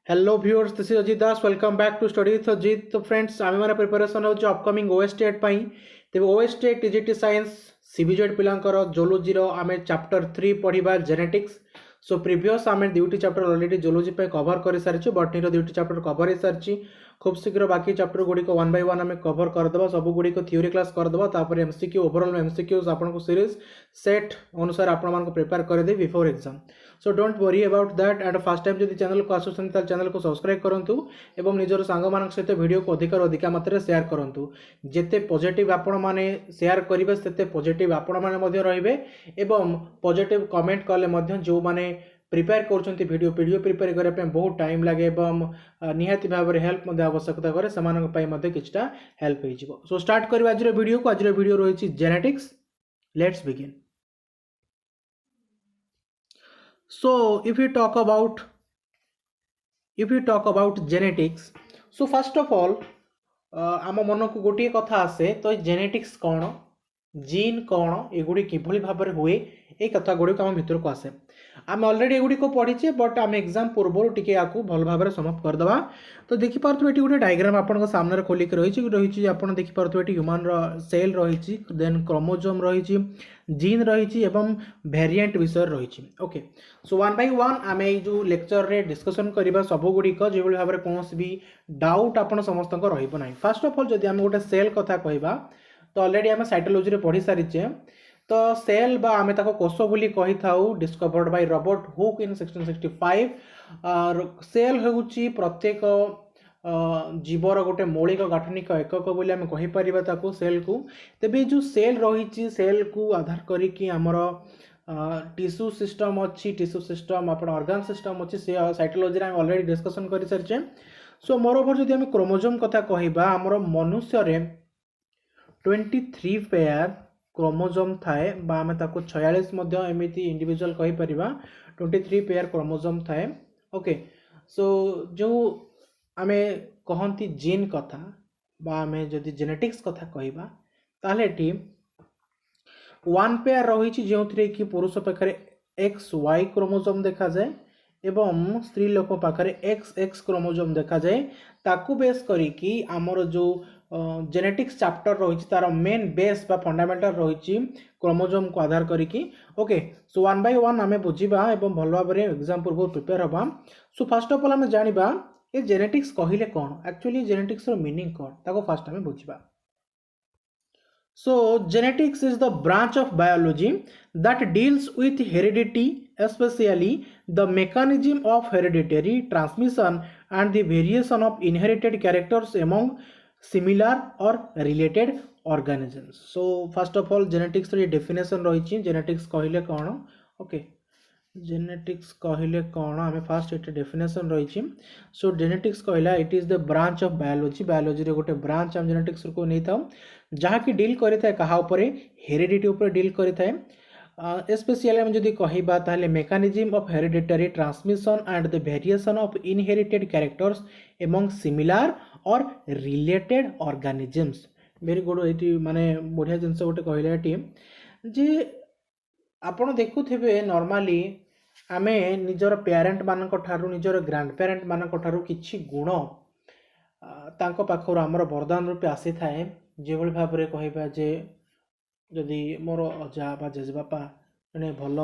Hello viewers, this is Ajit Das. Welcome back to Study with Ajit. तो friends आम मैंने preparation हो upcoming ओएसटेट पाई तेज ओएसटेट TGT science CBZ पिलांकर जोलोजी आम chapter 3 पढ़ा genetics so previous आम दुईटी chapter already जोलोजी पे कवर कर सारी बटनी दुईटी चैप्टर कवर हो सारी खूब शीघ्र बाकी चैप्टर गुड़िक वन बाय वन आम कवर करदे सब गुड़िक थ्योरी क्लास करदे एमसीक्यू ओवरऑल एमसीक्यूज आपको सीरीज सेट अनुसार आपण प्रिपेयर करदे before exam so don't worry about that and first time जब चैनल को आसुन चैनल को सब्सक्राइब करूँ और निजर सांग सहित वीडियो को अधिक मात्रा शेयर करूँ जिते पॉजिटिव आपण मैंने शेयर करेंगे से पॉजिटिव आपण मैंने रे एवं पॉजिटिव कमेंट कले जो मैंने प्रिपेयर कर वीडियो प्रिपेयर करने बहुत टाइम लगे निहाती भाव में हेल्प आवश्यकता करे से किछटा हेल्प हो सो स्टार्ट कर आज वीडियो को आज वीडियो रही genetics let's begin so if you talk about genetics so first of all आम मन को गोटे कथा आसे तो जेनेटिक्स कौन जीन कौन एगुड़ी किभली भाव में हुए ये कथा गुड़ी आम भितर को आसे आम अलरेडी एगुड़ी को पढ़ीचे बट आम एग्जाम पूर्व टिके आपको भल भाव में समाप्त करदे तो देखिपे ये गोटे डायग्राम आपन सामने खोलिक रही आप देखिपे ह्यूमन सेल रही देन क्रोमोजोम रही जीन रही एवं वेरिएंट विषय रही okay so one by one आम जो लेक्चर रे डिस्कशन करवा सब गुड़िक जो भाव में कौन भी डाउट आपन समस्त रही फास्ट ऑफ ऑल जदि आम गोटे सेल कथा कहवा तो ऑलरेडी आम साइटोलॉजी पढ़ी सारीचे तो सेल बा आमे ताको कोष बोली कही थाउ डिस्कवर्ड बाय रॉबर्ट हुक इन 1665 और सेल होउची प्रत्येक जीवर गोटे मौलिक गाठनिक एकक बोली आमे कहि परिबा ताको सेल को तेबे जो सेल रही सेल को आधार करिकी हमर टिश्यू सिस्टम अच्छी टिश्यू सिस्टम अपन ऑर्गन सिस्टम अच्छी से साइटोलॉजी रे ऑलरेडी डिस्कशन करि सारिचे सो मोरोवर जदि आमे क्रोमोसोम कथा कहिबा हमर मनुष्य रे 23 पेयर क्रोमोसोम थाए बा आमे ताको 46 मध्य एमिति इंडिविजुअल कहि परिबा 23 पेयर क्रोमोसोम थाए ओके सो जो आमे कहंती जीन कथा बा आमे जदि जेनेटिक्स कथा कहिबा ताले टी वन पेयर रही जो कि पुरुष पाखे XY क्रोमोसोम देखा जाए एवं स्त्री लोक पाखे XX क्रोमोसोम देखा जाए ताकू बेस करी आमर जो जेनेटिक्स चैप्टर रही तार मेन बेस बा फंडामेंटल रही क्रोमोसोम को आधार करिकी okay so one by one आमे बुझीबा एवं भल भाव में एग्जाम पूर्व प्रिपेयर हबा सो फर्स्ट ऑफ ऑल आमे जानिबा ए जेनेटिक्स कहिले कोन एक्चुअली जेनेटिक्स रो मीनिंग कोन ताको फर्स्ट आमे बुझीबा so genetics is the branch of biology that deals with heredity especially the mechanism of hereditary transmission and the variation of inherited characters among similar or related organisms so first of all genetics रे definition रही genetics कहले कौन okay genetics कहले कौन आम fast ये definition रही सो genetics कहला it is the branch of biology biology रे गोटे ब्रांच आम जेनेटिक्स को नहीं था जहाँ की डील करें कहा हेरिडिटी उपर डील करें स्पेशली आम जदि कहबा ताले mechanism of hereditary transmission and the variation of inherited characters among similar और रिलेटेड ऑर्गेनिजम्स वेरी गुड ये माने बढ़िया जिनस गोटे कहले जे आपण देखुथिबे नॉर्मली आमे निजर पेरेंट मानक ठारू निजर ग्रैंड पेरेंट मानक ठारू किछि गुण तांको पाखर आमर वरदान रूपे आसी थाए जो भाव में कहबा जे जदि मोर अजा बा जेजेबापा जड़े भल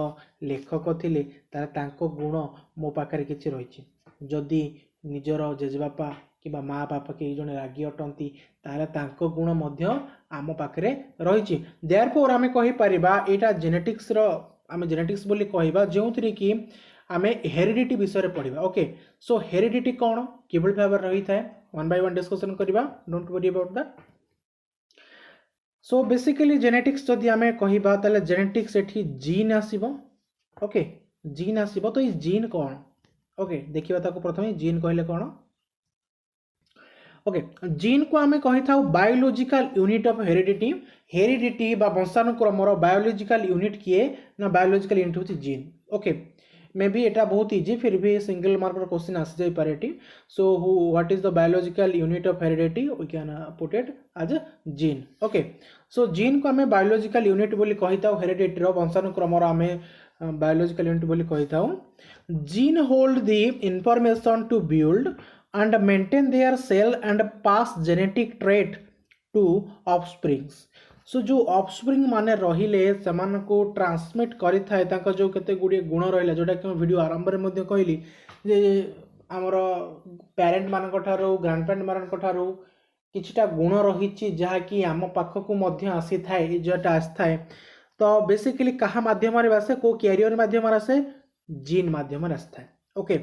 लेखक थिले तारे तांको गुण मो पाखरे किछि रहिछि जदि निजर जेजेबापा कि माँ बापा के जड़े रागी अटंती तारे तांको गुण मध्य आम पाखरे रहिछि देयरफॉर आमे कहि परिबा एटा जेनेटिक्स रो आमे जेनेटिक्स बोली कहबा जोंथि कि आमे हेरिडिटी विषय रे पढ़िबा ओके सो हेरिडिटी कोन किबल भाव रही थाए वन बाय वन डिस्कशन करबा don't worry about that so basically genetics जदि आमे कहबा ताले जेनेटिक्स एठी जीन आसीबो ओके जीन आसीबो तो ई जीन कोन ओके देखिबा ताको प्रथमे जीन कहले कोन ओके जीन को आमे कहि थाउ biological unit of heredity heredity बा वंशानुक्रम रो बायोलॉजिकल यूनिट किए ना बायोलॉजिकल यूनिट होची जीन ओके मे बी एटा बहुत इजी फिर भी सिंगल मार्क रो क्वेश्चन आस जाई पारेटी so what is the biological unit of heredity we can put it as gene okay so gene को आमे बायोलॉजिकल यूनिट बोली कहि थाउ हेरिडिटी रो वंशानुक्रम रो आमे बायोलॉजिकल यूनिट बोली कही था। Gene hold the information to build and maintain their cell and pass genetic trait to offsprings. So जो offspring माने रहिले समान को ट्रांसमिट करि थाए ताका जो केते गुडी गुण रहिला जोटा कि वीडियो आरंभ रे मध्ये कहली जे हमर पेरेंट मान को थारो ग्रैंड पेरेंट मान को थारो किछटा गुण रही जहाँकि आम पाखक आसी थाए जोटा आसी थाए तो बेसिकली कहा माध्यम आसे को कैरियर माध्यम आसे जीन माध्यम आसी थाए। ओके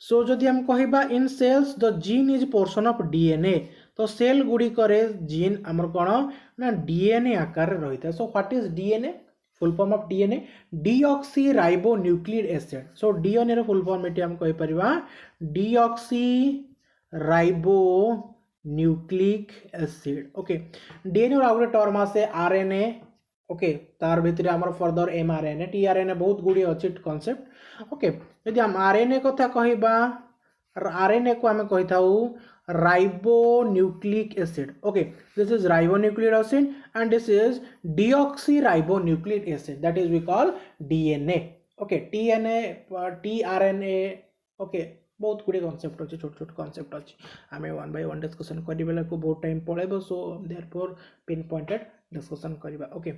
सो जदि हम कहबा in cells the gene is portion of DNA तो सेल गुडी करे जीन हमर कोन ना डीएनए आकार रही था। So what is DNA full form of DNA deoxyribonucleic acid. So DNA रो फुल फॉर्म एटी हम कहि परिबा deoxyribonucleic acid. Okay DNA रो आउट टर्म आसे आरएनए। ओके तार भितर हमर फर्दर एमआरएनए टीआरएनए बहुत गुडी अछि कांसेप्ट। ओके यदि हम आरएनए कथा कहिबा आरएनए को हम कहि थाउ ribonucleic acid. Okay this is ribonucleic acid and this is deoxyribonucleic acid that is we call DNA. Okay TNA tRNA okay बहुत गुड़े कॉन्सेप्ट अच्छे छोट छोट कॉन्सेप्ट अच्छे आम वन बाय वन डिस्कसन करबेला को बहुत टाइम पड़ेबो so therefore pinpointed discussion करबा। ओके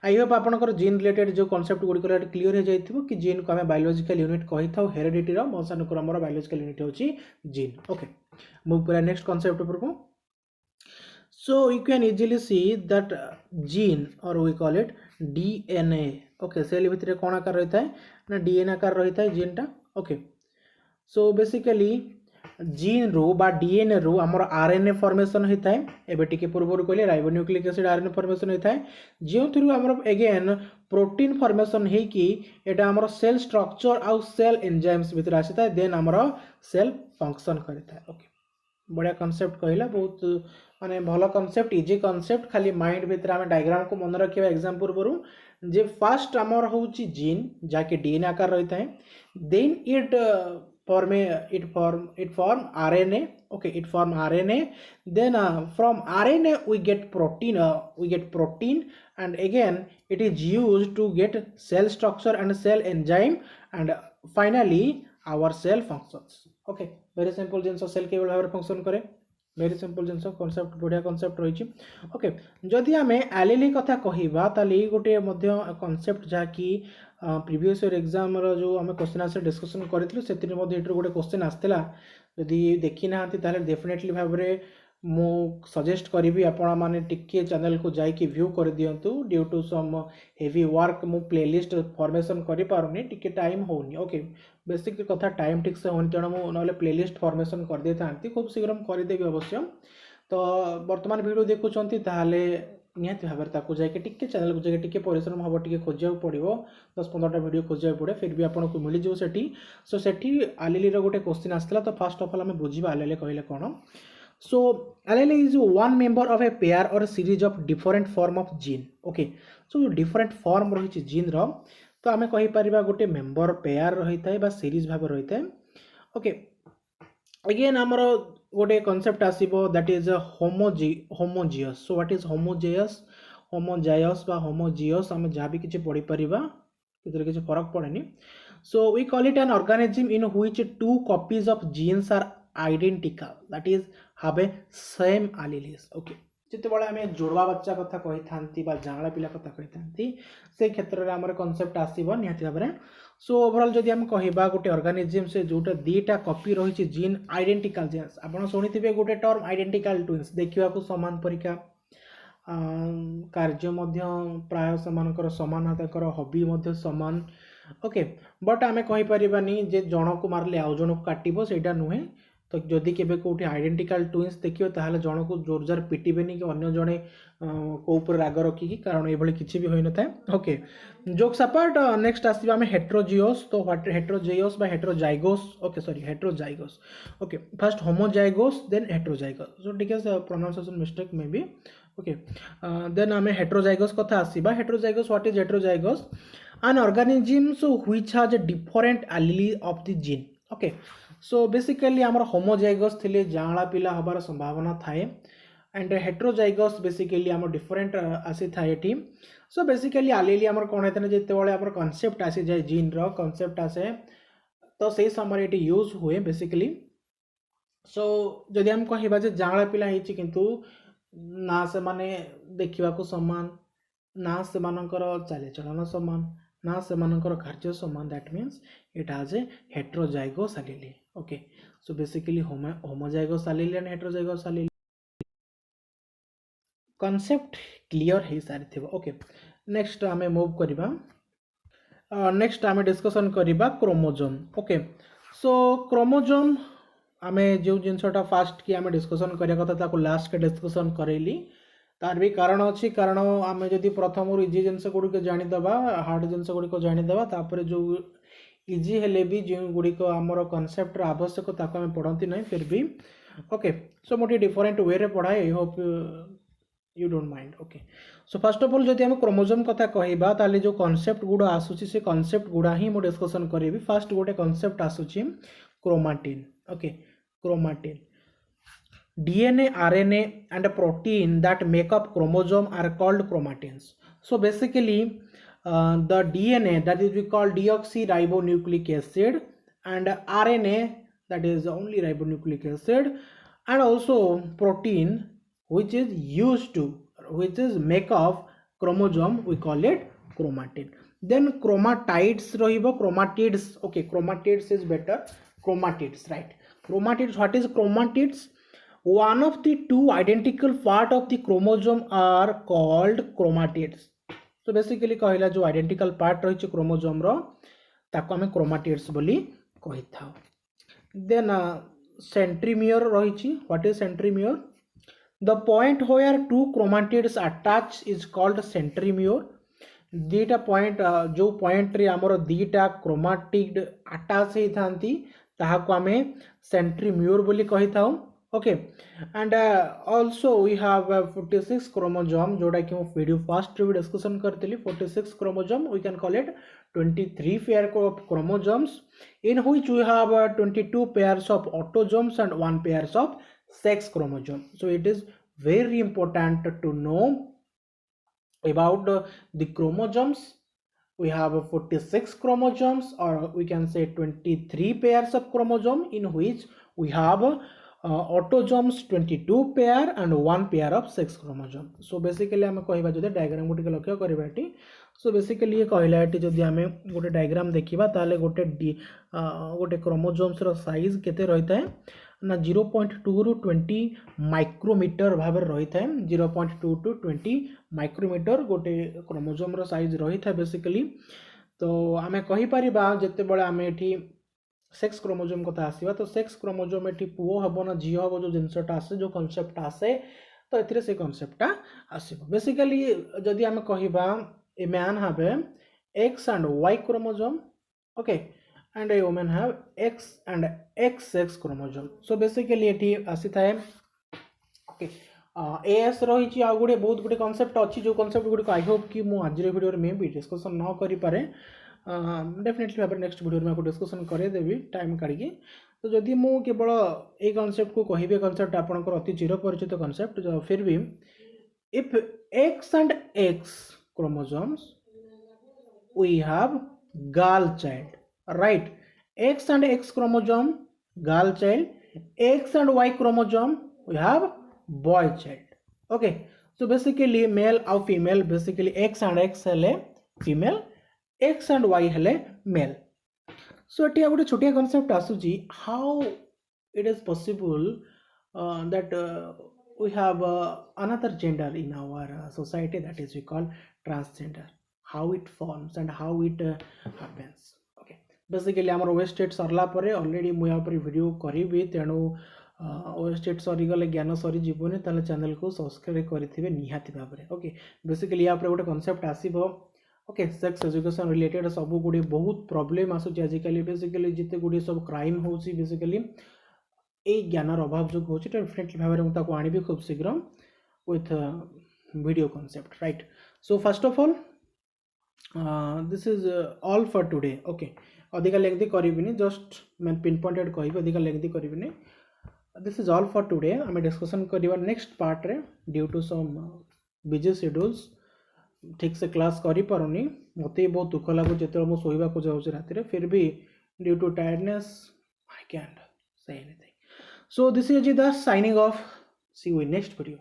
आई होप आपनकर जीन रिलेटेड जो कॉन्सेप्ट गुडी करे क्लियर हो जाइथिबो कि जीन को हमें बायोलॉजिकल यूनिट कहि थाउ हेरिडिटी रो वंशानुक्रम रो बायोलॉजिकल यूनिट होची जीन। ओके मूव करा नेक्स्ट कॉन्सेप्ट पर को। So you can easily see that gene or we call it DNA. Okay cell भितर कोन आकार रहता है ना डीएनए आकार रहता है जीन टा। ओके सो बेसिकली जीन रो बा डीएनए रो हमर आरएनए फॉर्मेशन होता है एबे टिके पूर्व कहले राइबोन्यूक्लिक एसिड आरएनए फॉर्मेशन होता है जो थ्रू हमर अगेन प्रोटीन फॉर्मेशन हे कि एटा हमर सेल स्ट्रक्चर आउ सेल एंजाइम्स भितर आसीता है देन हमर सेल फंक्शन करता है। ओके बढ़िया कॉन्सेप्ट कहला बहुत माने भलो कॉन्सेप्ट इजी कॉन्सेप्ट खाली माइंड भीतर आम डायग्राम को मन रखिबा एग्जाम पूर्व जे फर्स्ट आमर होची जीन जाके डीएनए आकार रहता है then it form RNA. Okay it form RNA then from RNA we get protein and again it is used to get cell structure and cell enzyme and finally our cell functions. Okay very simple genus cell के भाव function करे very simple जिनस concept बढ़िया concept रही। Okay जदि आम एलीली कथा कहबा ताली गोटे कॉन्सेप्ट जहाँकि प्रीवियस ईयर एग्जाम जो आम क्वेश्चन आंसर डिस्कसन करूँ से गोटे क्वेश्चन आसला जदि देखी ना ताले डेफिनेटली भाव में मु सजेस्ट करी आपण माने टिके चैनल को जाइए व्यू कर दिंतु due to some heavy work मु प्लेलिस्ट फॉर्मेशन करि पारुनी टिके टाइम होनी। ओके बेसिक कथा टाइम ठीक से होनी तेणु मुझे प्लेलिस्ट फॉर्मेशन कर दे था खूब शीघ्र करदेवी अवश्य। तो वर्तमान वीडियो देखुंत ताहले निहाती भाव में जाके टिके चैनल को जाके टिके परिश्रम हम टिके खोजा पड़ो 10-15टा वीडियो खोजा पड़े फिर भी आपको मिलଯିव सेठी। सो सेठी आलेली गोटे क्वेश्चन आसला तो फास्ट ऑफ ऑल आम बुझा आलेली कहले कौन। So allele is one member of a pair or a series of different form of gene. Okay so different form रही जीन रो तो आम कहि परिबा गोटे मेंबर पेयर रही थाए बा सीरीज भाव रही थाए। ओके अगेन हमर गोटे कांसेप्ट आसीबो that is homozygous. So what is homozygous बा होमोजियस हम जहाँ भी किछि पढ़ी परिबा कितरे किछि फरक पड़ेनी। So we call it an organism in which two copies of genes are identical that is have a same alleles. Okay जिते बळे हमें जोड़वा बच्चा कथा कहि थांती बा जांगला पिला कथा कहि थांती से क्षेत्र रे हमर कांसेप्ट आसीबो निहाती भाबरे। सो ओवरऑल जदि हम कहिबा गोटे ऑर्गेनिज्म से जोटा दीटा कॉपी रही छि जीन आइडेंटिकल जीन्स आपण सुनिथिबे गोटे टर्म आइडेंटिकल ट्विन्स देखिबा को समान परिका कार्य मध्य प्राय समानकर समान ताकर हॉबी मध्य समान। ओके बट आमे कहि परिबानी जे जण को मारले आउ जण को काटिबो सेटा नुहे तो जदि केबे कोठी आइडेंटिकल ट्विन्स देखियो ताहले जण को जोर जोर पिटिबेनी कि अन्य जणे को ऊपर राग रखी कि कारण ए भली किछि भी होई न थाए। ओके जोक्स अपार्ट नेक्स्ट आसीबा हमें हेटेरोजियस। तो व्हाट हेटेरोजियस बा heterozygous. Okay sorry heterozygous. Okay first homozygous then heterozygous. So ठीक है pronunciation mistake may be. Okay then हमें हेटेरोजाइगोस कथा आसीबा। Heterozygous what is heterozygous an organism which has a different allele of the gene. Okay so basically आमर homozygous थिले जांगला पिला हबार संभावना थाए एंड हेट्रोजाइगस बेसिकली आम डिफरेंट आसी थाए टी सो बेसिकली आलेली आमर कौन होता है जिते बड़े आमर कनसेप्ट आसी जाए जीन रो कनसेप्ट आसे तो से समय ये यूज हुए बेसिकली सो जदि हम कहवा जाँला पिला किंतु ना से माने देखा समान ना से चालीचलन समान ना से कार्य समान that means it has a heterozygous allele okay so basically homozygous allele and heterozygous allele concept clear हो सारी ओके नेक्स्ट आम मूव करवा नेक्स्ट आम डिस्कसन करवा क्रोमोजोम ओके सो क्रोमोजोम आम जो जिनसटा फास्ट कि आम डिस्कसन करा कथा लास्ट के डिस्कसन करेली तार भी कारण अच्छी कारण आम जदि प्रथम इजी जिनस गुड़िक जानीदे हार्ड जिनस गुड़िक जानीदे जो इजी हेले भी जो गुड़िक आमर कनसेप्टर आवश्यक आम पढ़ती ना फिर भी ओके सो मुझे डिफरेंट वे रे पढ़ाए I hope you don't mind okay so first of all जदि हम क्रोमोजोम कथा कहबा ताले जो कॉन्सेप्ट गुड़ा आसुची से कॉन्सेप्ट गुड़ा ही मु डिस्कशन करी फर्स्ट गोटे कॉन्सेप्ट आसुची chromatin okay chromatin DNA, RNA and protein that make up chromosome are called chromatins. So basically the DNA that is we call deoxyribonucleic acid and RNA that is only ribonucleic acid and also protein which is used to which is make of chromosome we call it chromatin. Then chromatids rahibo chromatids okay chromatids is better chromatids right chromatids what is chromatids one of the two identical part of the chromosome are called chromatids so basically कहला जो identical part रही chromosome रो ताको हमें chromatids बोली कही था then centromere रही what is centromere the point where two chromatids attach is called centromere दीटा पॉइंट जो पॉइंट रे हमर दीटा क्रोमाटिड अटैच हे थांती ताहाको हमें सेंट्रीम्योर बोली कही थाउ okay and also we have 46 chromosome जोड़ा कि मैं वीडियो फास्ट रे डिस्कशन करतली 46 chromosome we can call it 23 pair of chromosomes in which we have 22 pairs of autosomes and 1 pairs of sex chromosome so it is very important to know about the chromosomes we have 46 chromosomes or we can say 23 pairs of chromosome in which we have autosomes 22 pair and 1 pair of sex chromosome so basically आम कहबा जदि diagram को लक्ष्य करबा eighty so basically ये कहला eighty जदि आमे गोटे डायग्राम देखिबा ताले गोटे गोटे क्रोमोसोम्स रो साइज केते रहिता है ना 0.2 रु 20 माइक्रोमीटर भाव रहिता है 0.2 टू 20 माइक्रोमीटर गोटे क्रोमोसोम रो साइज रहिता है बेसिकली तो आमे कहि परिबा जते बळे आमे एठी सेक्स क्रोमोसोम कथा आसीबा तो सेक्स क्रोमोसोम एटी पुओ हबो ना झियो हबो जो जिनसटा आसे जो कांसेप्ट आसे तो एथिरे से कांसेप्टटा आसीबो बेसिकली जदि हम कहिबा a man have X and Y chromosome okay and a woman have X and X sex chromosome so basically एटी आसी थाए ओके एएस रही आ गुड़े बहुत गुटे कांसेप्ट अच्छी जो कांसेप्ट गुड़िक आई होप कि मुझे आज वीडियो में भी डिस्कसन न करि पारे डेफिनेटली भाव नेक्स्ट वीडियो में आपको डिस्कसन करदेवी टाइम काढ़ी तो जदि मु केवल ये कॉन्सेप्ट को कहे कॉन्सेप्ट आपंकर अति चिरपरिचित कॉन्सेप्ट फिर भी if X and X chromosomes we have girl child right X and X chromosome girl child X and Y chromosome we have boy child okay so basically male आउ female basically X and X हेले female X and Y हेले male so ये गोटे छोटिया concept आसूची how it is possible that we have another gender in our society that is we call transgender how it forms and how it happens okay basically आमर वेस्टेट सरला परे already मुझे पर video करी तेणु वेस्टेट सरीगले ज्ञान सरी जीवनी ताले चैनल को सब्सक्राइब करेंगे निहाती भाव में ओके बेसिकली यहाँ पर गोटे कॉन्सेप्ट आसीबो ओके सेक्स एजुकेशन रिलेटेड सब गुड़े बहुत प्रॉब्लम आसूँ आजिकल बेसिकली जिते गुड़े सब क्राइम हो बेसिकली ये ज्ञानर अभाव जो हो डेफिनेटली भाव में मुझे आनी खूब शीघ्र with video concept right so first of all this is all for today okay अधिका लेंथी करी जस्ट मैं पिन पॉइंटेड कह अधिका लेंथी करी this is all for today आम डिस्कसन करवा नेक्स्ट पार्ट रे due to some busy schedules ठीक से क्लास करी पारुनी मते बहुत दुख लागु जेते मो सोइबा को जाउछ राति रे फिर भी due to tiredness I can say anything so this is Ajit Das signing off see you in next video